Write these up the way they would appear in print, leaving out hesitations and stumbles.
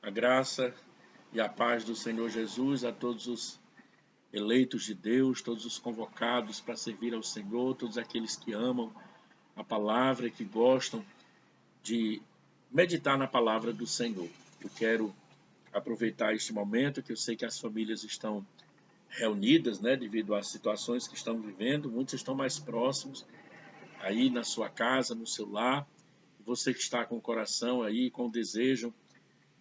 A graça e a paz do Senhor Jesus a todos os eleitos de Deus, todos os convocados para servir ao Senhor, todos aqueles que amam a palavra e que gostam de meditar na palavra do Senhor. Eu quero aproveitar este momento que eu sei que as famílias estão reunidas, né, devido às situações que estão vivendo, muitos estão mais próximos, aí na sua casa, no seu lar. Você que está com o coração aí, com o desejo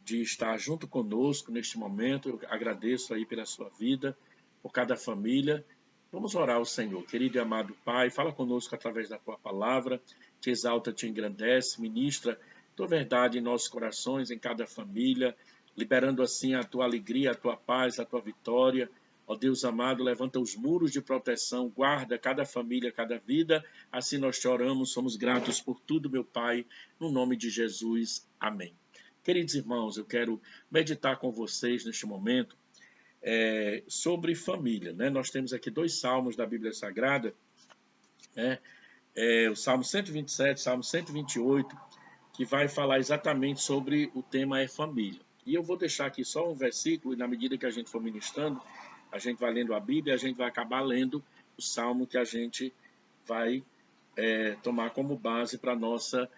de estar junto conosco neste momento. Eu agradeço aí pela sua vida, por cada família. Vamos orar ao Senhor. Querido e amado Pai, fala conosco através da tua palavra, te exalta, te engrandece, ministra tua verdade em nossos corações, em cada família, liberando assim a tua alegria, a tua paz, a tua vitória. Ó Deus amado, levanta os muros de proteção, guarda cada família, cada vida. Assim nós te oramos, somos gratos por tudo, meu Pai, no nome de Jesus. Amém. Queridos irmãos, eu quero meditar com vocês neste momento sobre família, né? Nós temos aqui dois salmos da Bíblia Sagrada, né? O Salmo 127, Salmo 128, que vai falar exatamente sobre o tema família. E eu vou deixar aqui só um versículo, e na medida que a gente for ministrando, a gente vai lendo a Bíblia, a gente vai acabar lendo o salmo que a gente vai tomar como base para a nossa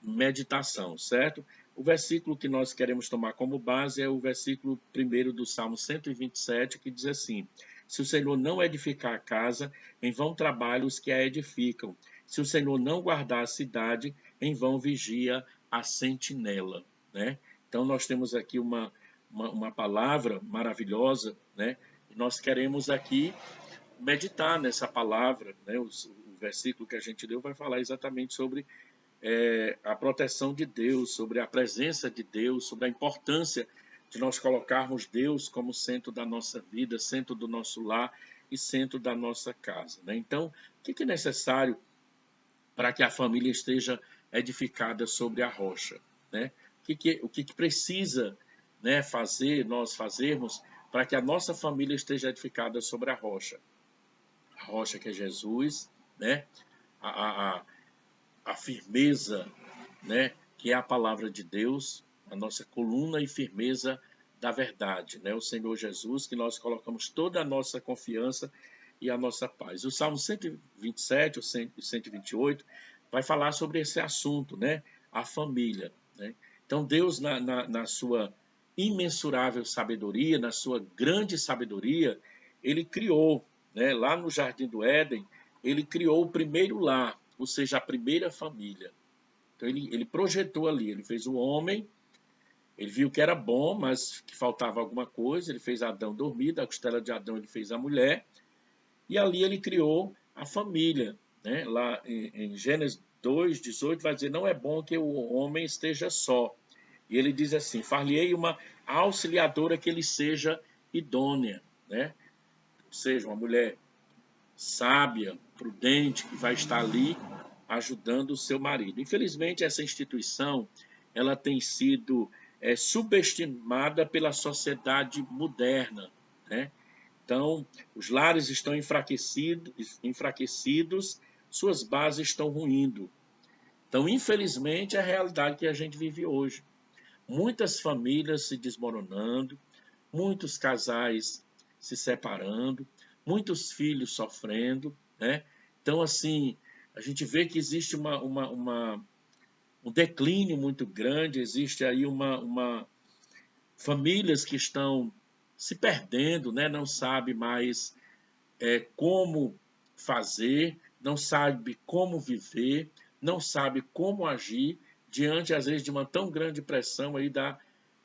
meditação, certo? O versículo que nós queremos tomar como base é o versículo 1 do Salmo 127, que diz assim: Se o Senhor não edificar a casa, em vão trabalham os que a edificam. Se o Senhor não guardar a cidade, em vão vigia a sentinela, né? Então nós temos aqui uma palavra maravilhosa, né? E nós queremos aqui meditar nessa palavra, né? O versículo que a gente leu vai falar exatamente sobre a proteção de Deus, sobre a presença de Deus, sobre a importância de nós colocarmos Deus como centro da nossa vida, centro do nosso lar e centro da nossa casa, né? Então, o que é necessário para que a família esteja edificada sobre a rocha, né? O que precisa, né, nós fazermos para que a nossa família esteja edificada sobre a rocha que é Jesus, né? A, a, a firmeza, né, que é a palavra de Deus, a nossa coluna e firmeza da verdade, né, o Senhor Jesus, que nós colocamos toda a nossa confiança e a nossa paz. O Salmo 127, o 128, vai falar sobre esse assunto, né, a família, né? Então, Deus, na sua imensurável sabedoria, na sua grande sabedoria, ele criou, né, lá no Jardim do Éden, ele criou o primeiro lar, ou seja, a primeira família. Então ele projetou ali, ele fez o homem, ele viu que era bom, mas que faltava alguma coisa, ele fez Adão dormir, da costela de Adão ele fez a mulher, e ali ele criou a família, né? Lá em Gênesis 2:18 vai dizer, não é bom que o homem esteja só. E ele diz assim, far-lhe-ei uma auxiliadora que ele seja idônea, né? Ou seja, uma mulher sábia, prudente, que vai estar ali ajudando o seu marido. Infelizmente, essa instituição ela tem sido subestimada pela sociedade moderna, né? Então, os lares estão enfraquecidos, suas bases estão ruindo. Então, infelizmente, é a realidade que a gente vive hoje. Muitas famílias se desmoronando, muitos casais se separando, muitos filhos sofrendo, né? Então, assim, a gente vê que existe um declínio muito grande, existe aí famílias que estão se perdendo, né? Não sabe mais como fazer, não sabe como viver, não sabe como agir diante, às vezes, de uma tão grande pressão aí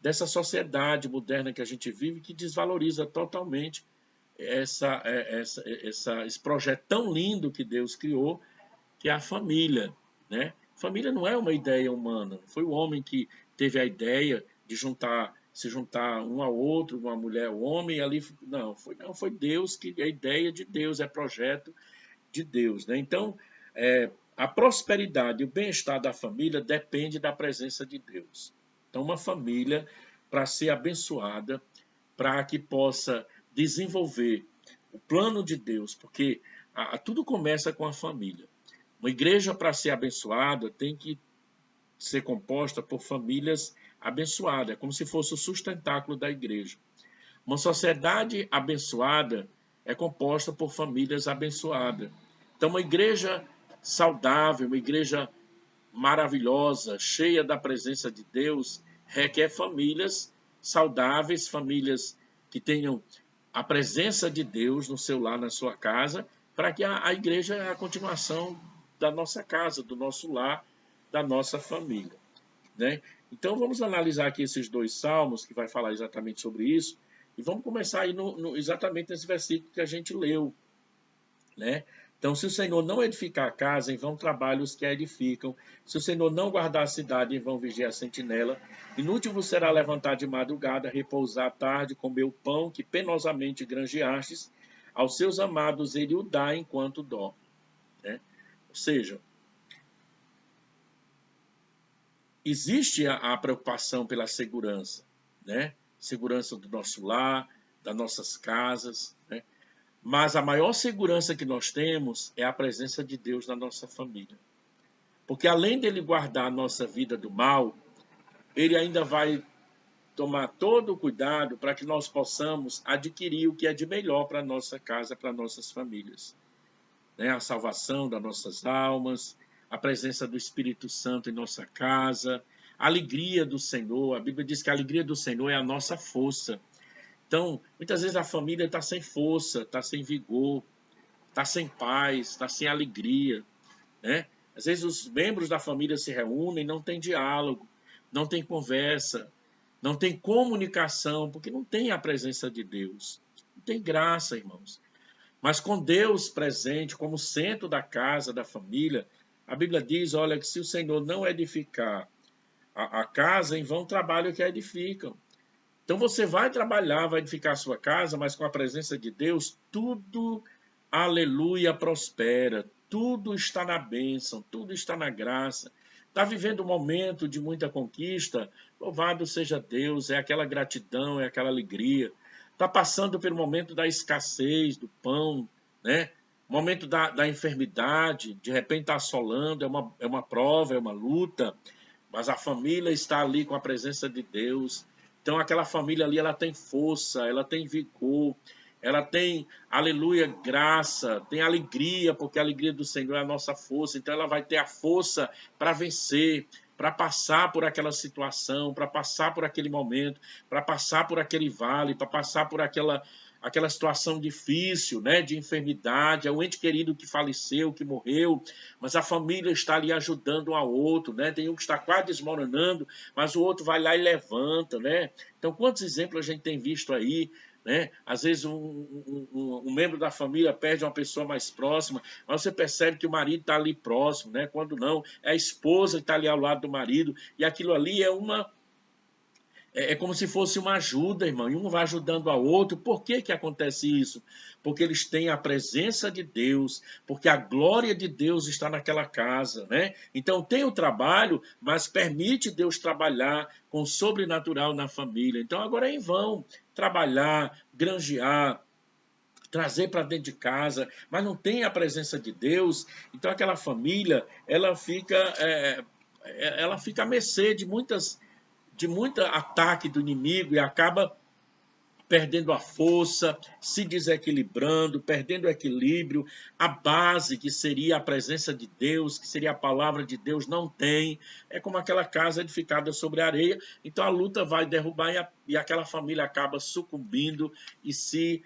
dessa sociedade moderna que a gente vive, que desvaloriza totalmente esse projeto tão lindo que Deus criou, que é a família, né? Família não é uma ideia humana, não foi o homem que teve a ideia de se juntar um ao outro, uma mulher ao homem, e ali não foi Deus, que é ideia de Deus, é projeto de Deus, né? Então, a prosperidade e o bem-estar da família depende da presença de Deus. Então, uma família, para ser abençoada, para que possa desenvolver o plano de Deus, porque tudo começa com a família. Uma igreja, para ser abençoada, tem que ser composta por famílias abençoada, é como se fosse o sustentáculo da igreja. Uma sociedade abençoada é composta por famílias abençoadas. Então, uma igreja saudável, uma igreja maravilhosa, cheia da presença de Deus, requer famílias saudáveis, famílias que tenham a presença de Deus no seu lar, na sua casa, para que a igreja é a continuação da nossa casa, do nosso lar, da nossa família, né? Então vamos analisar aqui esses dois salmos, que vai falar exatamente sobre isso, e vamos começar aí exatamente nesse versículo que a gente leu, né? Então, se o Senhor não edificar a casa, em vão trabalham os que a edificam. Se o Senhor não guardar a cidade, em vão vigiar a sentinela. Inútil vos será levantar de madrugada, repousar à tarde, comer o pão que penosamente granjeastes. Aos seus amados ele o dá enquanto dorme, né? Ou seja, existe a preocupação pela segurança, né? Segurança do nosso lar, das nossas casas, né? Mas a maior segurança que nós temos é a presença de Deus na nossa família. Porque além dele guardar a nossa vida do mal, ele ainda vai tomar todo o cuidado para que nós possamos adquirir o que é de melhor para a nossa casa, para nossas famílias, né? A salvação das nossas almas, a presença do Espírito Santo em nossa casa, a alegria do Senhor. A Bíblia diz que a alegria do Senhor é a nossa força. Então, muitas vezes a família está sem força, está sem vigor, está sem paz, está sem alegria, né? Às vezes os membros da família se reúnem, não tem diálogo, não tem conversa, não tem comunicação, porque não tem a presença de Deus. Não tem graça, irmãos. Mas com Deus presente como centro da casa, da família, a Bíblia diz, olha, que se o Senhor não edificar a casa, em vão trabalham que a edificam. Então você vai trabalhar, vai edificar a sua casa, mas com a presença de Deus, tudo, aleluia, prospera. Tudo está na bênção, tudo está na graça. Está vivendo um momento de muita conquista, louvado seja Deus, é aquela gratidão, é aquela alegria. Está passando pelo momento da escassez, do pão, né? Momento da enfermidade, de repente está assolando, é uma prova, é uma luta, mas a família está ali com a presença de Deus. Então aquela família ali, ela tem força, ela tem vigor, ela tem, aleluia, graça, tem alegria, porque a alegria do Senhor é a nossa força. Então ela vai ter a força para vencer, para passar por aquela situação, para passar por aquele momento, para passar por aquele vale, para passar por aquela situação difícil, né, de enfermidade, é um ente querido que faleceu, que morreu, mas a família está ali ajudando um ao outro, né? Tem um que está quase desmoronando, mas o outro vai lá e levanta, né? Então, quantos exemplos a gente tem visto aí, né? Às vezes um membro da família perde uma pessoa mais próxima, mas você percebe que o marido está ali próximo, né? Quando não, é a esposa que está ali ao lado do marido, e aquilo ali é como se fosse uma ajuda, irmão, e um vai ajudando ao outro. Por que que acontece isso? Porque eles têm a presença de Deus, porque a glória de Deus está naquela casa, né? Então tem o trabalho, mas permite Deus trabalhar com o sobrenatural na família. Então agora é em vão trabalhar, granjear, trazer para dentro de casa, mas não tem a presença de Deus. Então aquela família, ela fica à mercê de muito ataque do inimigo e acaba perdendo a força, se desequilibrando, perdendo o equilíbrio. A base, que seria a presença de Deus, que seria a palavra de Deus, não tem. É como aquela casa edificada sobre areia. Então a luta vai derrubar e aquela família acaba sucumbindo e se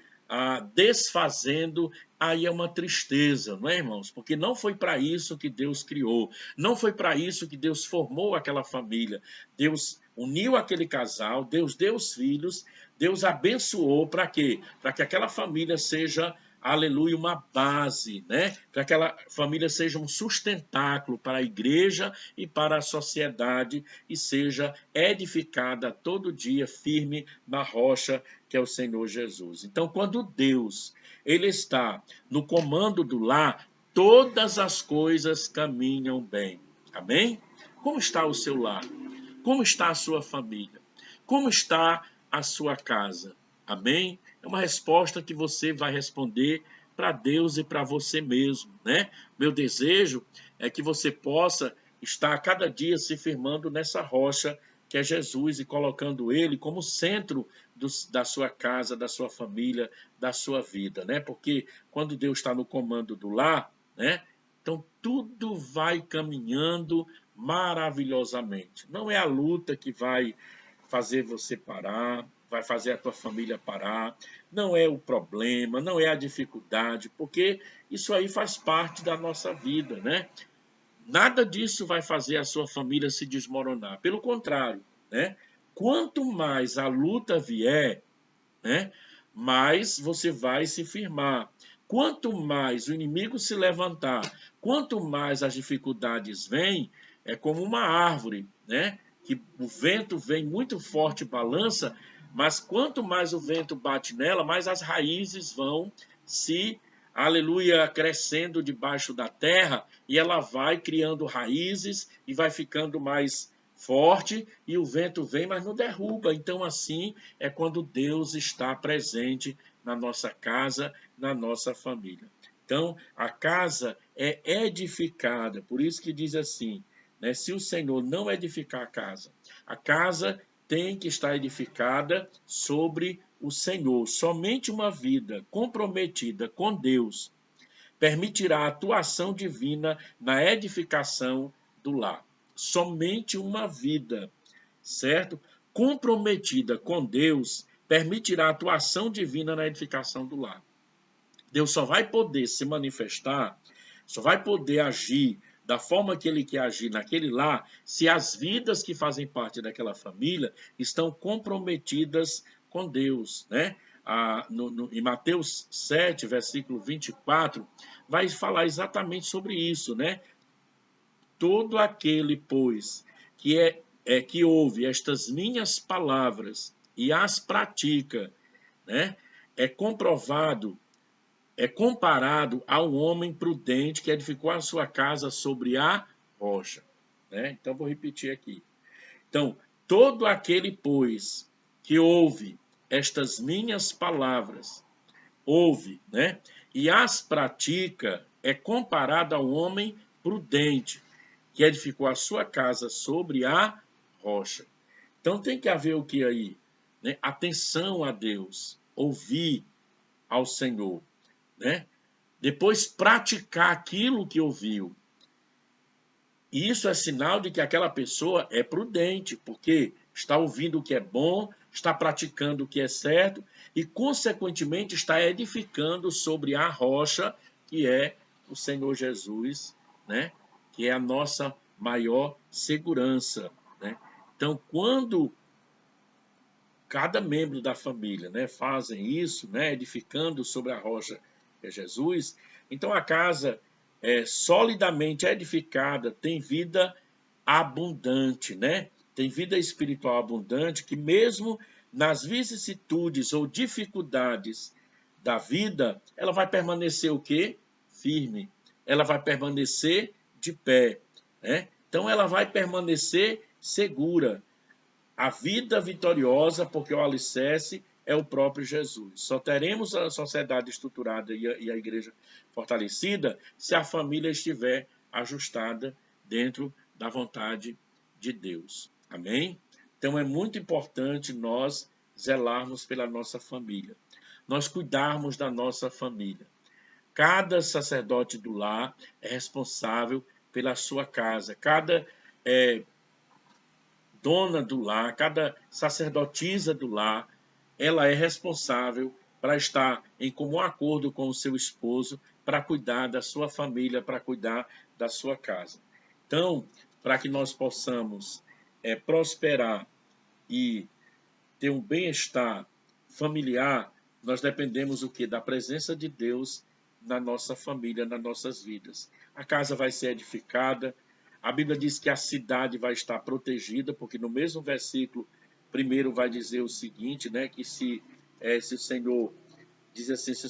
desfazendo. Aí é uma tristeza, não é, irmãos? Porque não foi para isso que Deus criou, não foi para isso que Deus formou aquela família. Deus uniu aquele casal, Deus deu os filhos, Deus abençoou para quê? Para que aquela família seja, aleluia, uma base, né? Para que aquela família seja um sustentáculo para a igreja e para a sociedade e seja edificada todo dia firme na rocha que é o Senhor Jesus. Então, quando Deus ele está no comando do lar, todas as coisas caminham bem. Amém? Como está o seu lar? Como está a sua família? Como está a sua casa? Amém? É uma resposta que você vai responder para Deus e para você mesmo, né? Meu desejo é que você possa estar a cada dia se firmando nessa rocha que é Jesus, e colocando ele como centro da sua casa, da sua família, da sua vida, né? Porque quando Deus está no comando do lar, né? Então tudo vai caminhando maravilhosamente. Não é a luta que vai fazer você parar, vai fazer a tua família parar, não é o problema, não é a dificuldade, porque isso aí faz parte da nossa vida, né? Nada disso vai fazer a sua família se desmoronar. Pelo contrário, né? Quanto mais a luta vier, né, mais você vai se firmar. Quanto mais o inimigo se levantar, quanto mais as dificuldades vêm, é como uma árvore, né? Que o vento vem muito forte, balança, mas quanto mais o vento bate nela, mais as raízes vão se, aleluia, crescendo debaixo da terra, e ela vai criando raízes e vai ficando mais forte, e o vento vem, mas não derruba. Então, assim é quando Deus está presente na nossa casa, na nossa família. Então, a casa é edificada, por isso que diz assim, né? Se o Senhor não edificar a casa tem que estar edificada sobre o Senhor. Somente uma vida comprometida com Deus permitirá a atuação divina na edificação do lar. Somente uma vida, certo? Comprometida com Deus permitirá a atuação divina na edificação do lar. Deus só vai poder se manifestar, só vai poder agir da forma que ele quer agir naquele lar, se as vidas que fazem parte daquela família estão comprometidas com Deus, né? Em Mateus 7, versículo 24, vai falar exatamente sobre isso, né? Todo aquele, pois, que ouve estas minhas palavras e as pratica, né? É comprovado, é comparado a um homem prudente que edificou a sua casa sobre a rocha, né? Então vou repetir aqui. Então, todo aquele, pois, que ouve estas minhas palavras, ouve, né? E as pratica, é comparado ao homem prudente que edificou a sua casa sobre a rocha. Então tem que haver o que aí? Né? Atenção a Deus, ouvir ao Senhor, né? Depois praticar aquilo que ouviu. E isso é sinal de que aquela pessoa é prudente, porque está ouvindo o que é bom, está praticando o que é certo e, consequentemente, está edificando sobre a rocha, que é o Senhor Jesus, né? Que é a nossa maior segurança, né? Então, quando cada membro da família, né, fazem isso, né, edificando sobre a rocha que é Jesus, então a casa solidamente edificada tem vida abundante, né? Tem vida espiritual abundante que mesmo nas vicissitudes ou dificuldades da vida, ela vai permanecer o quê? Firme. Ela vai permanecer de pé, né? Então ela vai permanecer segura. A vida vitoriosa, porque o alicerce é o próprio Jesus. Só teremos a sociedade estruturada e a igreja fortalecida se a família estiver ajustada dentro da vontade de Deus. Amém? Então é muito importante nós zelarmos pela nossa família, nós cuidarmos da nossa família. Cada sacerdote do lar é responsável pela sua casa. Cada dona do lar, cada sacerdotisa do lar, ela é responsável para estar em comum acordo com o seu esposo, para cuidar da sua família, para cuidar da sua casa. Então, para que nós possamos prosperar e ter um bem-estar familiar, nós dependemos o quê? Da presença de Deus na nossa família, nas nossas vidas. A casa vai ser edificada. A Bíblia diz que a cidade vai estar protegida, porque no mesmo versículo, primeiro vai dizer o seguinte, né, que se o Senhor, diz assim, se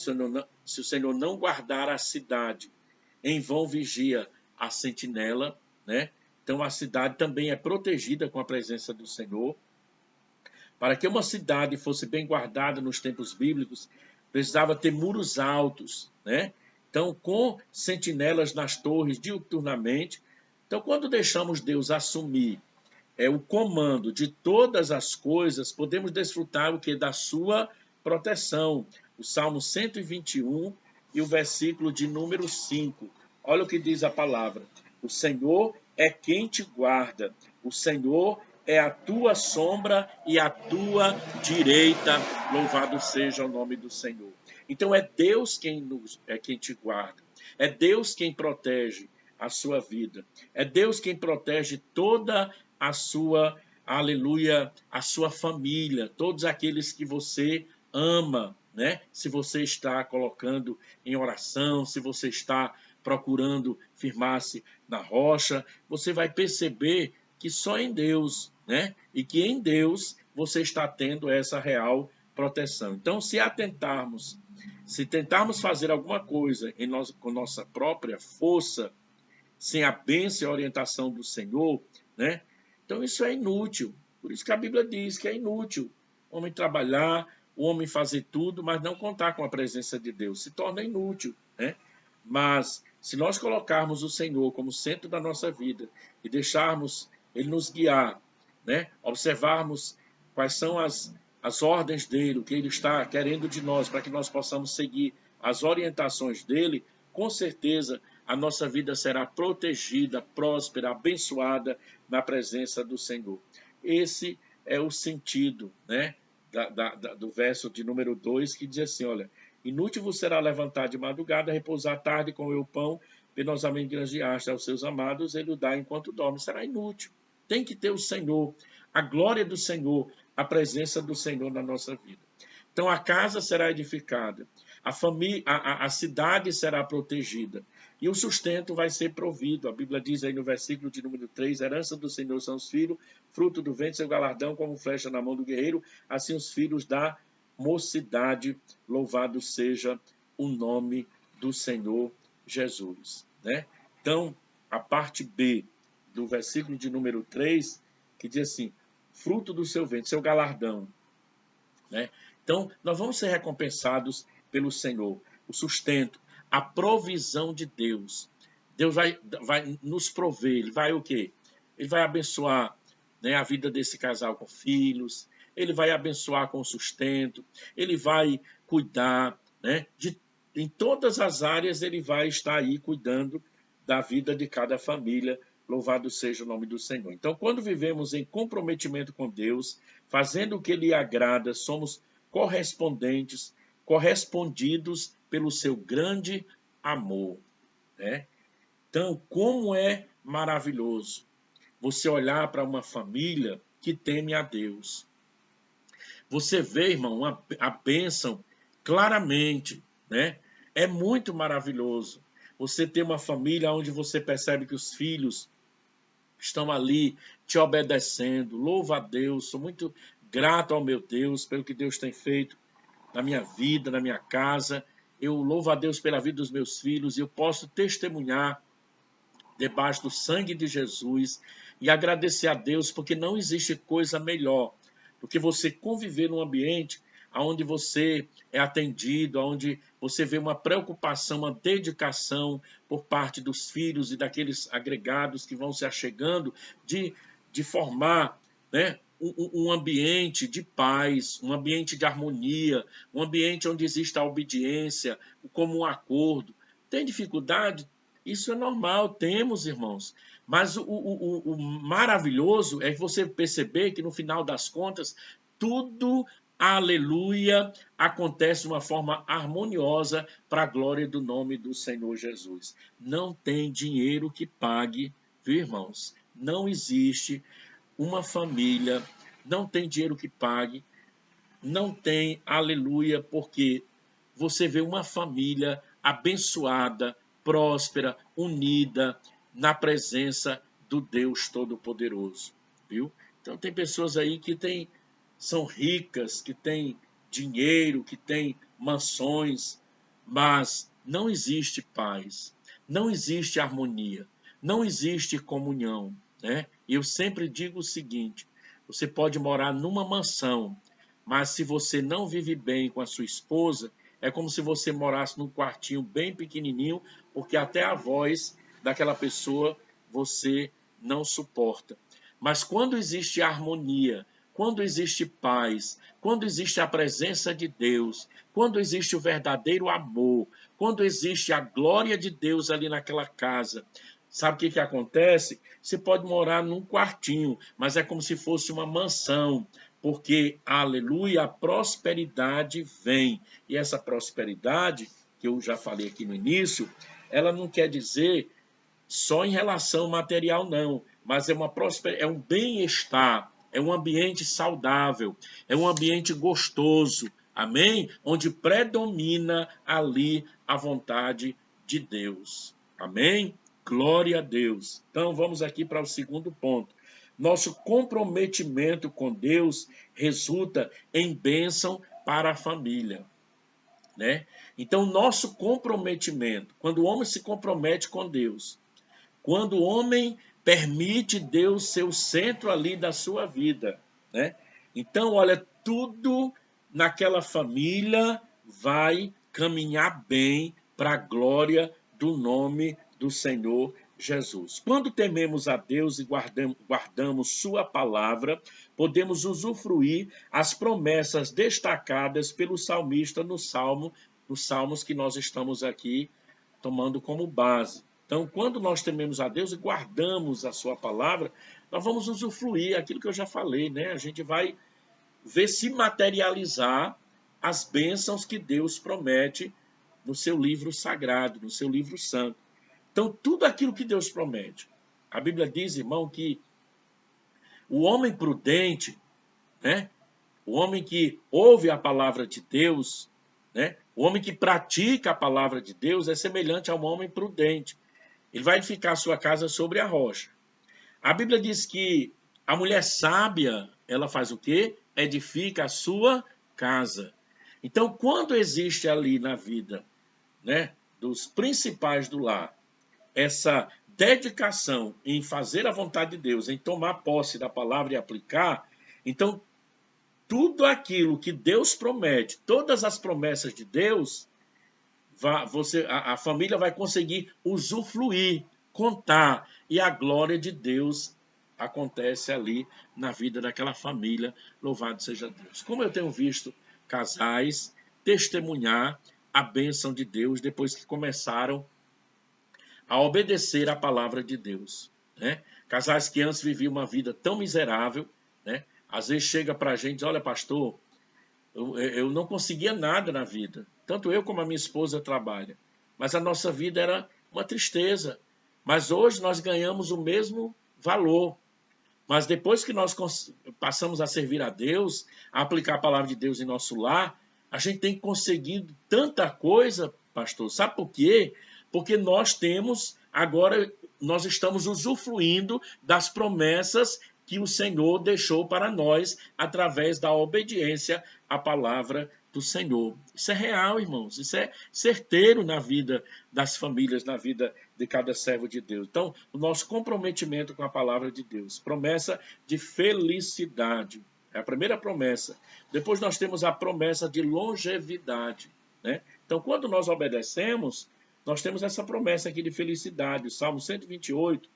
o Senhor não guardar a cidade, em vão vigia a sentinela, né? Então a cidade também é protegida com a presença do Senhor. Para que uma cidade fosse bem guardada nos tempos bíblicos, precisava ter muros altos, né? Então, com sentinelas nas torres diuturnamente. Então, quando deixamos Deus assumir o comando de todas as coisas, podemos desfrutar o que? Da sua proteção. O Salmo 121 e o versículo de número 5. Olha o que diz a palavra. O Senhor é quem te guarda. O Senhor é a tua sombra e a tua direita. Louvado seja o nome do Senhor. Então é Deus quem te guarda. É Deus quem protege a sua vida. É Deus quem protege toda a sua, aleluia, a sua família, todos aqueles que você ama, né? Se você está colocando em oração, se você está procurando firmar-se na rocha, você vai perceber que só em Deus, né? E que em Deus você está tendo essa real proteção. Então, se tentarmos fazer alguma coisa com nossa própria força, sem a bênção e a orientação do Senhor, né? Então isso é inútil. Por isso que a Bíblia diz que é inútil o homem trabalhar, o homem fazer tudo, mas não contar com a presença de Deus. Se torna inútil, né? Mas se nós colocarmos o Senhor como centro da nossa vida e deixarmos Ele nos guiar, né? Observarmos quais são as ordens dele, o que Ele está querendo de nós, para que nós possamos seguir as orientações dele, com certeza a nossa vida será protegida, próspera, abençoada na presença do Senhor. Esse é o sentido, né, do verso de número 2, que diz assim, olha, inútil vos será levantar de madrugada, repousar tarde com o pão, penosamente granjeaste aos seus amados, ele o dá enquanto dorme. Será inútil. Tem que ter o Senhor, a glória do Senhor, a presença do Senhor na nossa vida. Então a casa será edificada, a cidade será protegida e o sustento vai ser provido. A Bíblia diz aí no versículo de número 3, herança do Senhor são os filhos, fruto do ventre, seu galardão como flecha na mão do guerreiro, assim os filhos da mocidade, louvado seja o nome do Senhor Jesus. Né? Então, a parte B do versículo de número 3, que diz assim, fruto do seu ventre, seu galardão. Né? Então, nós vamos ser recompensados pelo Senhor, o sustento, a provisão de Deus. Deus vai nos prover, Ele vai o quê? Ele vai abençoar, né, a vida desse casal com filhos, Ele vai abençoar com sustento, Ele vai cuidar, né, em todas as áreas Ele vai estar aí cuidando da vida de cada família. Louvado seja o nome do Senhor. Então, quando vivemos em comprometimento com Deus, fazendo o que lhe agrada, somos correspondidos pelo seu grande amor. Né? Então, como é maravilhoso você olhar para uma família que teme a Deus. Você vê, irmão, a bênção claramente, né? É muito maravilhoso você ter uma família onde você percebe que os filhos estão ali te obedecendo. Louva a Deus, sou muito grato ao meu Deus pelo que Deus tem feito na minha vida, na minha casa. Eu louvo a Deus pela vida dos meus filhos e eu posso testemunhar debaixo do sangue de Jesus e agradecer a Deus, porque não existe coisa melhor do que você conviver num ambiente onde você é atendido, onde você vê uma preocupação, uma dedicação por parte dos filhos e daqueles agregados que vão se achegando, de formar, né, um ambiente de paz, um ambiente de harmonia, um ambiente onde exista a obediência, o comum acordo. Tem dificuldade? Isso é normal, temos, irmãos. Mas o maravilhoso é você perceber que, no final das contas, tudo, aleluia, acontece de uma forma harmoniosa para a glória do nome do Senhor Jesus. Não tem dinheiro que pague, viu, irmãos? Não existe uma família, não tem dinheiro que pague, não tem, aleluia, porque você vê uma família abençoada, próspera, unida na presença do Deus Todo-Poderoso, viu? Então tem pessoas aí que são ricas, que têm dinheiro, que têm mansões, mas não existe paz, não existe harmonia, não existe comunhão, né? E eu sempre digo o seguinte, você pode morar numa mansão, mas se você não vive bem com a sua esposa, é como se você morasse num quartinho bem pequenininho, porque até a voz daquela pessoa você não suporta. Mas quando existe harmonia, quando existe paz, quando existe a presença de Deus, quando existe o verdadeiro amor, quando existe a glória de Deus ali naquela casa, sabe o que acontece? Você pode morar num quartinho, mas é como se fosse uma mansão, porque, aleluia, a prosperidade vem. E essa prosperidade, que eu já falei aqui no início, ela não quer dizer só em relação material, não, mas é um bem-estar, é um ambiente saudável, é um ambiente gostoso, amém? Onde predomina ali a vontade de Deus, amém? Glória a Deus. Então vamos aqui para o segundo ponto. Nosso comprometimento com Deus resulta em bênção para a família, né? Então nosso comprometimento, quando o homem se compromete com Deus, quando o homem permite Deus ser o centro ali da sua vida, né? Então, olha, tudo naquela família vai caminhar bem para a glória do nome do Senhor Jesus. Quando tememos a Deus e guardamos sua palavra, podemos usufruir as promessas destacadas pelo salmista nos salmos que nós estamos aqui tomando como base. Então, quando nós tememos a Deus e guardamos a sua palavra, nós vamos usufruir aquilo que eu já falei, né? A gente vai ver se materializar as bênçãos que Deus promete no seu livro sagrado, no seu livro santo. Então, tudo aquilo que Deus promete. A Bíblia diz, irmão, que o homem prudente, né? O homem que ouve a palavra de Deus, né? O homem que pratica a palavra de Deus é semelhante a um homem prudente. Ele vai edificar a sua casa sobre a rocha. A Bíblia diz que a mulher sábia, ela faz o quê? Edifica a sua casa. Então, quando existe ali na vida, né, dos principais do lar, essa dedicação em fazer a vontade de Deus, em tomar posse da palavra e aplicar, então tudo aquilo que Deus promete, todas as promessas de Deus, a família vai conseguir usufruir, contar, e a glória de Deus acontece ali na vida daquela família, louvado seja Deus. Como eu tenho visto casais testemunhar a bênção de Deus depois que começaram a obedecer a palavra de Deus, né? Casais que antes viviam uma vida tão miserável, né? Às vezes chega para a gente e diz, olha pastor, eu não conseguia nada na vida. Tanto eu como a minha esposa trabalham. Mas a nossa vida era uma tristeza. Mas hoje nós ganhamos o mesmo valor. Mas depois que nós passamos a servir a Deus, a aplicar a palavra de Deus em nosso lar, a gente tem conseguido tanta coisa, pastor. Sabe por quê? Porque nós estamos usufruindo das promessas que o Senhor deixou para nós através da obediência à palavra do Senhor. Isso é real, irmãos. Isso é certeiro na vida das famílias, na vida de cada servo de Deus. Então, o nosso comprometimento com a palavra de Deus. Promessa de felicidade. É a primeira promessa. Depois nós temos a promessa de longevidade, né? Então, quando nós obedecemos, nós temos essa promessa aqui de felicidade. O Salmo 128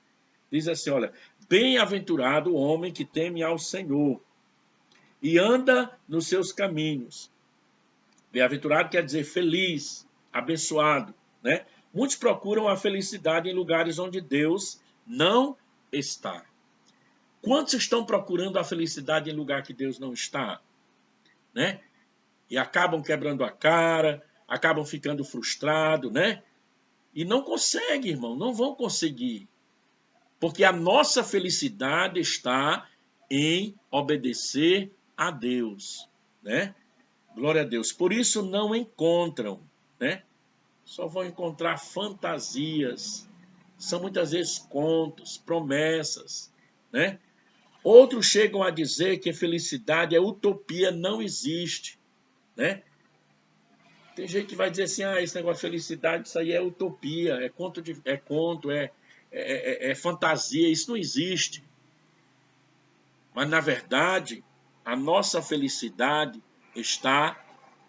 diz assim, olha, bem-aventurado o homem que teme ao Senhor e anda nos seus caminhos. Bem-aventurado quer dizer feliz, abençoado, né? Muitos procuram a felicidade em lugares onde Deus não está. Quantos estão procurando a felicidade em lugar que Deus não está? Né? E acabam quebrando a cara, acabam ficando frustrados, né? E não conseguem, irmão, não vão conseguir. Porque a nossa felicidade está em obedecer a Deus, né? Glória a Deus. Por isso não encontram, né? Só vão encontrar fantasias. São muitas vezes contos, promessas, né? Outros chegam a dizer que a felicidade é utopia, não existe, né? Tem gente que vai dizer assim, esse negócio de felicidade, isso aí é utopia, é fantasia, isso não existe. Mas, na verdade, a nossa felicidade está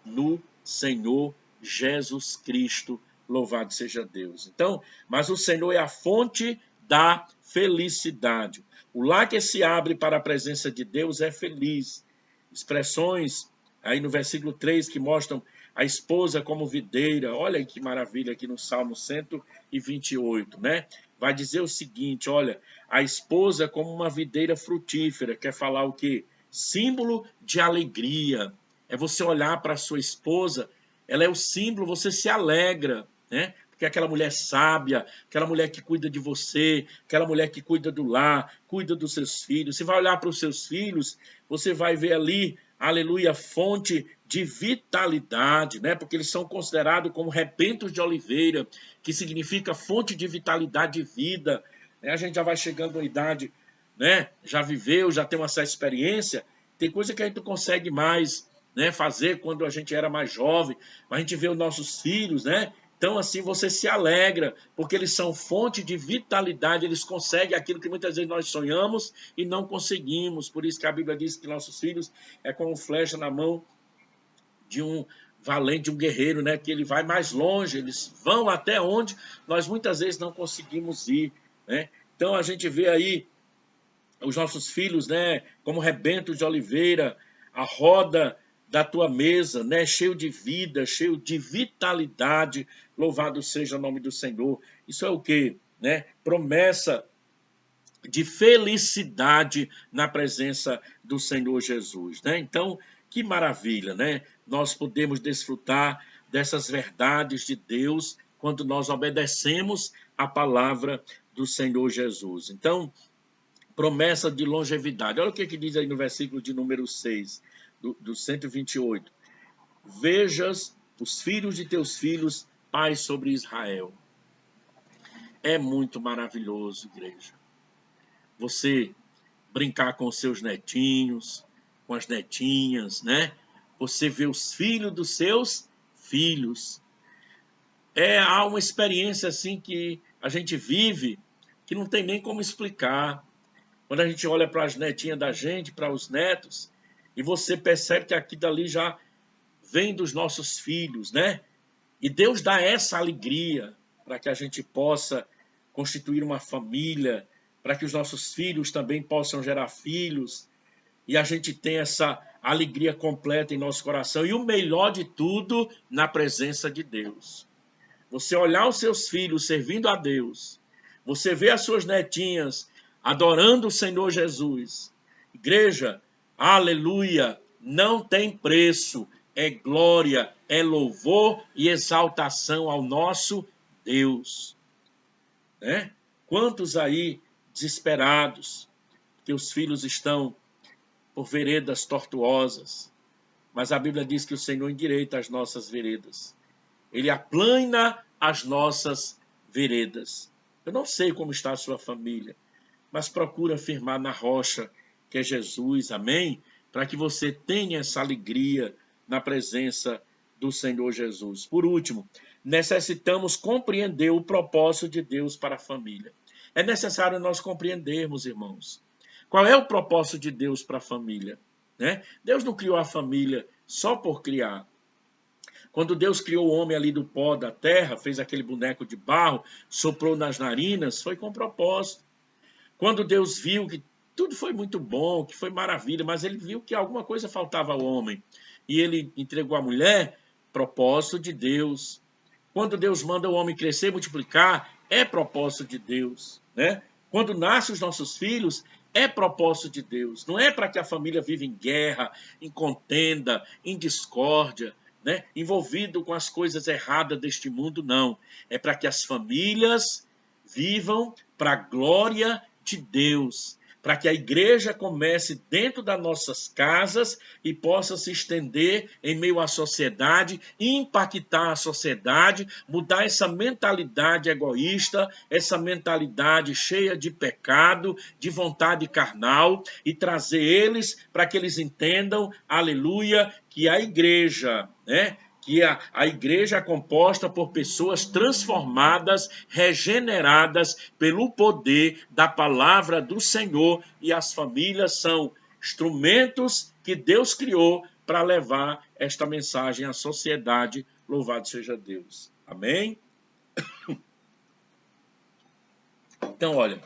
no Senhor Jesus Cristo, louvado seja Deus. Então, mas o Senhor é a fonte da felicidade. O lar que se abre para a presença de Deus é feliz. Expressões aí no versículo 3 que mostram a esposa como videira. Olha que maravilha aqui no Salmo 128, né? Vai dizer o seguinte, olha, a esposa como uma videira frutífera. Quer falar o quê? Símbolo de alegria. É você olhar para a sua esposa, ela é o símbolo, você se alegra, né? Porque é aquela mulher sábia, aquela mulher que cuida de você, aquela mulher que cuida do lar, cuida dos seus filhos. Você vai olhar para os seus filhos, você vai ver ali, aleluia, fonte de vitalidade, né? Porque eles são considerados como rebentos de oliveira, que significa fonte de vitalidade e vida. A gente já vai chegando à idade, né? Já viveu, já tem uma certa experiência. Tem coisa que a gente não consegue mais, né, fazer quando a gente era mais jovem, mas a gente vê os nossos filhos, né? Então, assim, você se alegra, porque eles são fonte de vitalidade, eles conseguem aquilo que muitas vezes nós sonhamos e não conseguimos. Por isso que a Bíblia diz que nossos filhos é como flecha na mão de um valente, de um guerreiro, né? Que ele vai mais longe, eles vão até onde nós muitas vezes não conseguimos ir, né? Então, a gente vê aí os nossos filhos, né, como rebentos de oliveira, a roda da tua mesa, né, cheio de vida, cheio de vitalidade. Louvado seja o nome do Senhor. Isso é o quê? Né? Promessa de felicidade na presença do Senhor Jesus, né? Então, que maravilha, né? Nós podemos desfrutar dessas verdades de Deus quando nós obedecemos a palavra do Senhor Jesus. Então, promessa de longevidade. Olha o que diz aí no versículo de número 6, do 128. Vejas os filhos de teus filhos, paz sobre Israel. É muito maravilhoso, igreja. Você brincar com os seus netinhos, com as netinhas, né? Você vê os filhos dos seus filhos. Há uma experiência assim que a gente vive que não tem nem como explicar. Quando a gente olha para as netinhas da gente, para os netos, e você percebe que aquilo dali já vem dos nossos filhos, né? E Deus dá essa alegria para que a gente possa constituir uma família, para que os nossos filhos também possam gerar filhos, e a gente tem essa alegria completa em nosso coração. E o melhor de tudo, na presença de Deus. Você olhar os seus filhos servindo a Deus, você vê as suas netinhas adorando o Senhor Jesus. Igreja, aleluia, não tem preço, é glória, é louvor e exaltação ao nosso Deus. Né? Quantos aí desesperados, que os filhos estão por veredas tortuosas, mas a Bíblia diz que o Senhor endireita as nossas veredas. Ele aplana as nossas veredas. Eu não sei como está a sua família, mas procura firmar na rocha, que é Jesus, amém? Para que você tenha essa alegria na presença do Senhor Jesus. Por último, necessitamos compreender o propósito de Deus para a família. É necessário nós compreendermos, irmãos, qual é o propósito de Deus para a família, né? Deus não criou a família só por criar. Quando Deus criou o homem ali do pó da terra, fez aquele boneco de barro, soprou nas narinas, foi com propósito. Quando Deus viu que tudo foi muito bom, que foi maravilha, mas ele viu que alguma coisa faltava ao homem. E ele entregou a mulher, propósito de Deus. Quando Deus manda o homem crescer e multiplicar, é propósito de Deus, né? Quando nascem os nossos filhos, é propósito de Deus. Não é para que a família viva em guerra, em contenda, em discórdia, né? Envolvido com as coisas erradas deste mundo, não. É para que as famílias vivam para a glória de Deus, para que a igreja comece dentro das nossas casas e possa se estender em meio à sociedade, impactar a sociedade, mudar essa mentalidade egoísta, essa mentalidade cheia de pecado, de vontade carnal, e trazer eles para que eles entendam, aleluia, que a igreja, né? Que a igreja é composta por pessoas transformadas, regeneradas pelo poder da palavra do Senhor, e as famílias são instrumentos que Deus criou para levar esta mensagem à sociedade. Louvado seja Deus. Amém? Então, olha,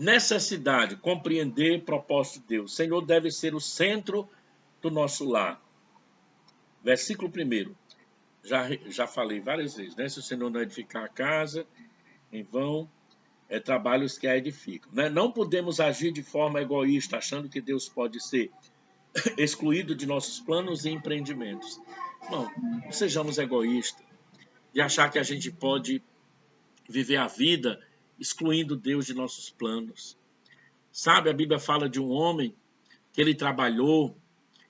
necessidade, compreender o propósito de Deus. O Senhor deve ser o centro do nosso lar. Versículo 1. Já falei várias vezes, né? Se o Senhor não edificar a casa, em vão trabalhos que a edificam. Né? Não podemos agir de forma egoísta, achando que Deus pode ser excluído de nossos planos e empreendimentos. Não sejamos egoístas de achar que a gente pode viver a vida excluindo Deus de nossos planos. Sabe, a Bíblia fala de um homem que ele trabalhou,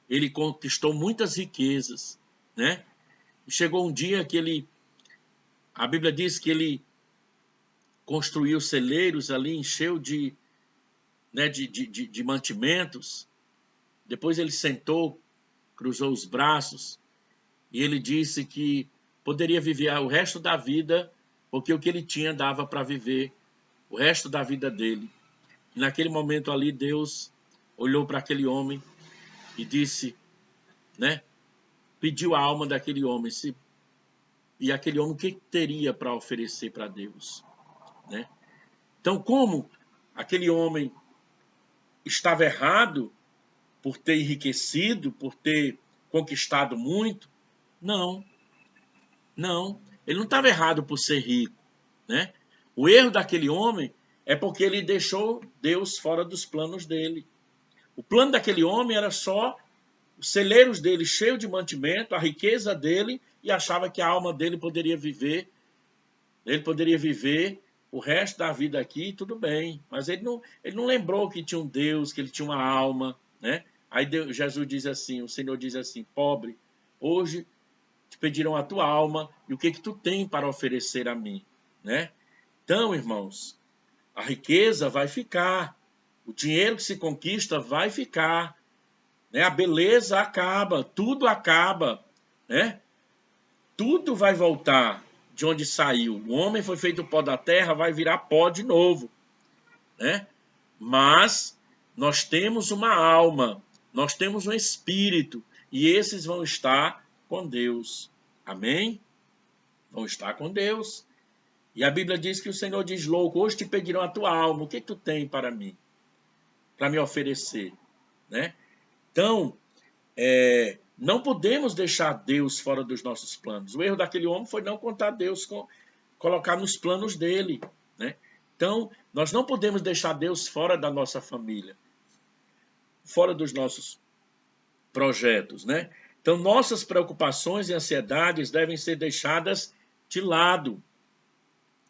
ele conquistou muitas riquezas, né? E chegou um dia que a Bíblia diz que ele construiu celeiros ali, encheu de mantimentos. Depois ele sentou, cruzou os braços e ele disse que poderia viver o resto da vida, porque o que ele tinha dava para viver o resto da vida dele. E naquele momento ali, Deus olhou para aquele homem e disse, né? Pediu a alma daquele homem. E aquele homem, o que teria para oferecer para Deus? Né? Então, como aquele homem estava errado por ter enriquecido, por ter conquistado muito? Não. Ele não estava errado por ser rico. Né? O erro daquele homem é porque ele deixou Deus fora dos planos dele. O plano daquele homem era só os celeiros dele cheios de mantimento, a riqueza dele, e achava que a alma dele poderia viver. Ele poderia viver o resto da vida aqui, tudo bem. Mas ele não lembrou que tinha um Deus, que ele tinha uma alma. Né? Aí Jesus diz assim, o Senhor diz assim, pobre, hoje te pediram a tua alma, e o que tu tem para oferecer a mim? Né? Então, irmãos, a riqueza vai ficar, o dinheiro que se conquista vai ficar, né? A beleza acaba, tudo acaba, né? Tudo vai voltar de onde saiu. O homem foi feito pó da terra, vai virar pó de novo, né? Mas nós temos uma alma, nós temos um espírito, e esses vão estar com Deus. Amém? Vão estar com Deus. E a Bíblia diz que o Senhor diz, louco, hoje te pedirão a tua alma, o que tu tem para mim? Para me oferecer, né? Então, não podemos deixar Deus fora dos nossos planos. O erro daquele homem foi não contar Deus, colocar nos planos dele, né? Então, nós não podemos deixar Deus fora da nossa família, fora dos nossos projetos, né? Então, nossas preocupações e ansiedades devem ser deixadas de lado.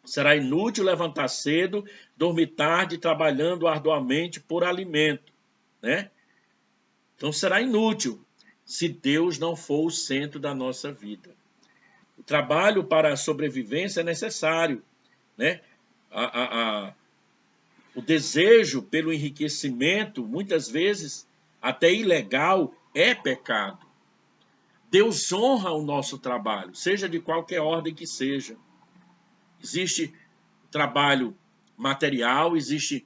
Será inútil levantar cedo, dormir tarde, trabalhando arduamente por alimento, né? Então, será inútil se Deus não for o centro da nossa vida. O trabalho para a sobrevivência é necessário, né? O desejo pelo enriquecimento, muitas vezes até ilegal, é pecado. Deus honra o nosso trabalho, seja de qualquer ordem que seja. Existe trabalho material, existe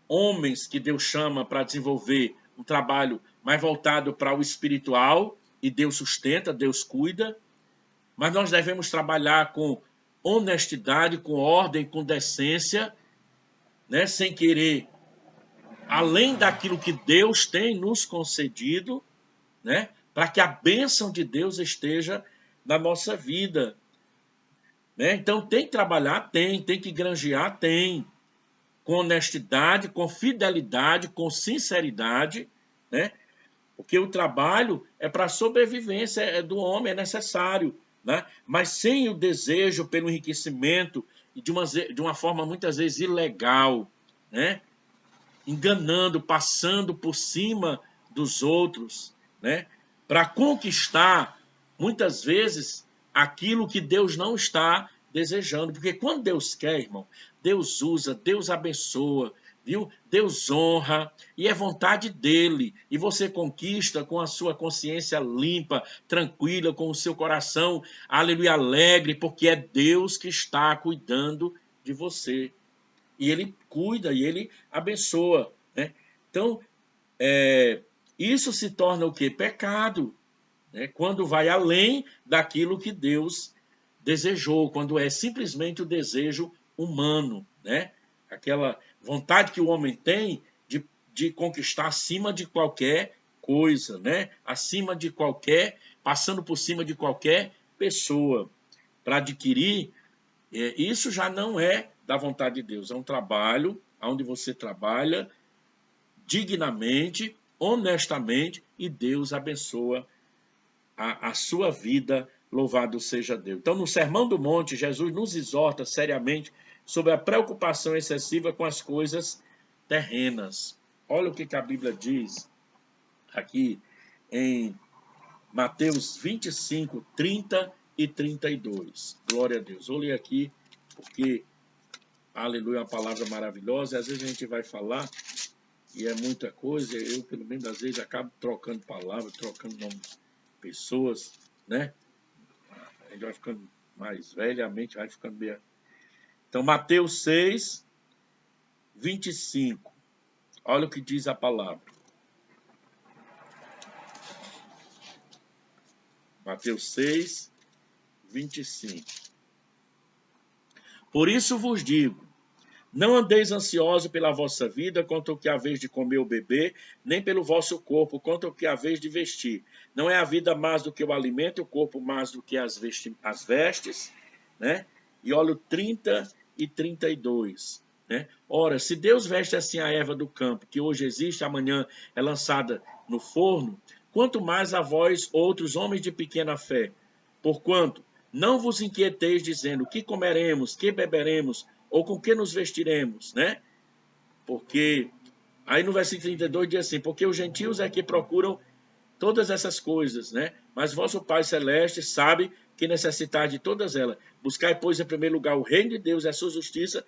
homens que Deus chama para desenvolver um trabalho mais voltado para o espiritual, e Deus sustenta, Deus cuida, mas nós devemos trabalhar com honestidade, com ordem, com decência, né, sem querer além daquilo que Deus tem nos concedido, né, para que a bênção de Deus esteja na nossa vida. Né? Então tem que trabalhar, tem que granjear, tem, com honestidade, com fidelidade, com sinceridade, né? Porque o trabalho é para a sobrevivência do homem, é necessário, né? Mas sem o desejo pelo enriquecimento, e de uma forma muitas vezes ilegal, né? Enganando, passando por cima dos outros, né? Para conquistar, muitas vezes, aquilo que Deus não está desejando. Porque quando Deus quer, irmão, Deus usa, Deus abençoa, viu? Deus honra, e é vontade dele. E você conquista com a sua consciência limpa, tranquila, com o seu coração, aleluia, alegre, porque é Deus que está cuidando de você. E ele cuida, e ele abençoa, né? Então, isso se torna o quê? Pecado, né? Quando vai além daquilo que Deus desejou, quando é simplesmente o desejo humano, né? vontade que o homem tem de conquistar acima de qualquer coisa, né? Acima de qualquer, passando por cima de qualquer pessoa, para adquirir, isso já não é da vontade de Deus. É um trabalho onde você trabalha dignamente, honestamente, e Deus abençoa a sua vida. Louvado seja Deus. Então, no Sermão do Monte, Jesus nos exorta seriamente sobre a preocupação excessiva com as coisas terrenas. Olha o que a Bíblia diz aqui em Mateus 25, 30 e 32. Glória a Deus. Vou ler aqui, porque, aleluia, é uma palavra maravilhosa. Às vezes a gente vai falar e é muita coisa. Eu, pelo menos, às vezes acabo trocando palavras, trocando nomes de pessoas, né? A gente vai ficando mais velho, a mente vai ficando meio... Então, Mateus 6, 25. Olha o que diz a palavra. Mateus 6, 25. Por isso vos digo, não andeis ansiosos pela vossa vida, quanto ao que haveis de comer ou beber, nem pelo vosso corpo, quanto ao que haveis de vestir. Não é a vida mais do que o alimento, e o corpo mais do que as vestes, né? E olha o 30 e 32, né? Ora, se Deus veste assim a erva do campo, que hoje existe, amanhã é lançada no forno, quanto mais a vós, outros homens de pequena fé. Porquanto, não vos inquieteis dizendo, que comeremos, que beberemos, ou com que nos vestiremos, né? Porque, aí no versículo 32 diz assim, porque os gentios é que procuram todas essas coisas, né? Mas vosso Pai Celeste sabe que necessitais de todas elas. Buscai, pois, em primeiro lugar o reino de Deus e a sua justiça,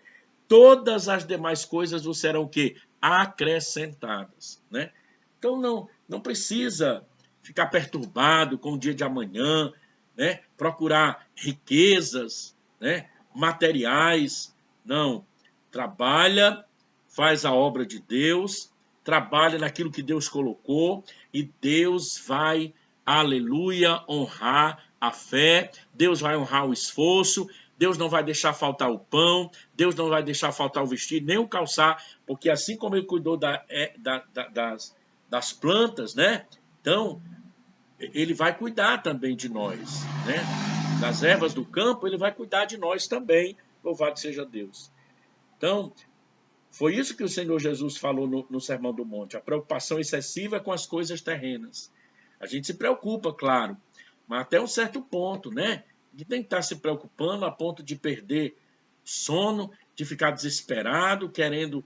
todas as demais coisas vos serão o quê? Acrescentadas, né? Então não precisa ficar perturbado com o dia de amanhã, né? Procurar riquezas, né? Materiais. Não, trabalha, faz a obra de Deus, trabalha naquilo que Deus colocou e Deus vai, aleluia, honrar a fé, Deus vai honrar o esforço, Deus não vai deixar faltar o pão, Deus não vai deixar faltar o vestido, nem o calçar, porque assim como Ele cuidou das plantas, né? Então, Ele vai cuidar também de nós, né? Das ervas do campo, Ele vai cuidar de nós também, louvado seja Deus. Então, foi isso que o Senhor Jesus falou no Sermão do Monte, a preocupação excessiva com as coisas terrenas. A gente se preocupa, claro, mas até um certo ponto, né? De nem estar se preocupando a ponto de perder sono, de ficar desesperado, querendo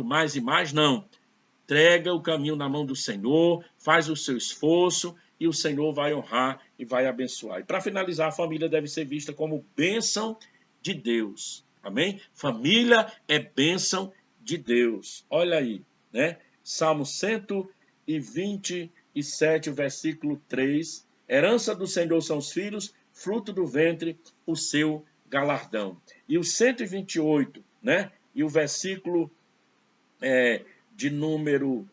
mais e mais, não. Entrega o caminho na mão do Senhor, faz o seu esforço e o Senhor vai honrar e vai abençoar. E para finalizar, a família deve ser vista como bênção de Deus. Amém? Família é bênção de Deus. Olha aí, né? Salmo 127, versículo 3. Herança do Senhor são os filhos, fruto do ventre, o seu galardão. E o 128, né? E o versículo de número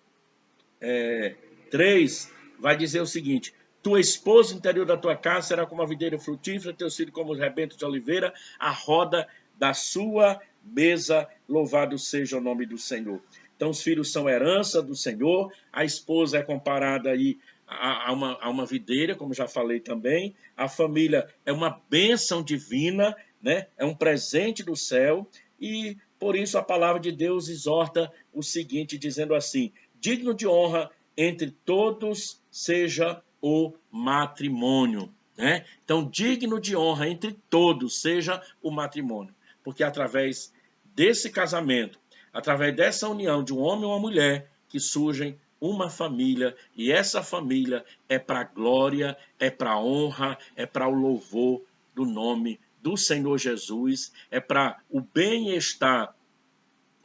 3 vai dizer o seguinte: tua esposa no interior da tua casa será como a videira frutífera, teus filhos como os rebentos de oliveira, a roda da sua mesa, louvado seja o nome do Senhor. Então os filhos são herança do Senhor, a esposa é comparada aí a uma videira, como já falei também, a família é uma bênção divina, né? É um presente do céu, e por isso a palavra de Deus exorta o seguinte, dizendo assim: digno de honra entre todos seja o matrimônio, né? Então, digno de honra entre todos seja o matrimônio, porque através desse casamento, através dessa união de um homem e uma mulher, que surgem uma família, e essa família é para a glória, é para a honra, é para o louvor do nome do Senhor Jesus, é para o bem-estar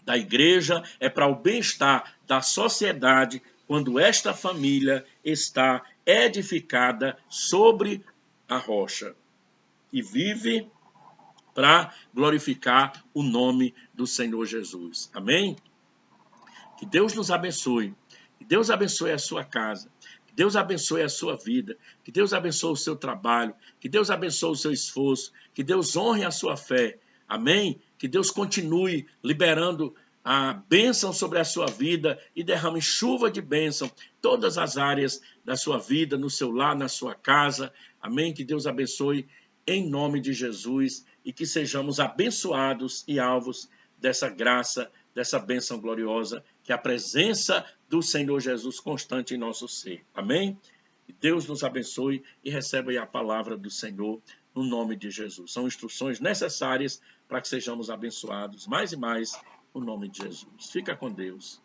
da igreja, é para o bem-estar da sociedade, quando esta família está edificada sobre a rocha e vive para glorificar o nome do Senhor Jesus. Amém? Que Deus nos abençoe. Que Deus abençoe a sua casa. Que Deus abençoe a sua vida. Que Deus abençoe o seu trabalho. Que Deus abençoe o seu esforço. Que Deus honre a sua fé. Amém? Que Deus continue liberando a bênção sobre a sua vida e derrame chuva de bênção em todas as áreas da sua vida, no seu lar, na sua casa. Amém? Que Deus abençoe em nome de Jesus e que sejamos abençoados e alvos dessa graça, dessa bênção gloriosa, que é a presença do Senhor Jesus constante em nosso ser. Amém? Que Deus nos abençoe e receba aí a palavra do Senhor no nome de Jesus. São instruções necessárias para que sejamos abençoados mais e mais no nome de Jesus. Fica com Deus.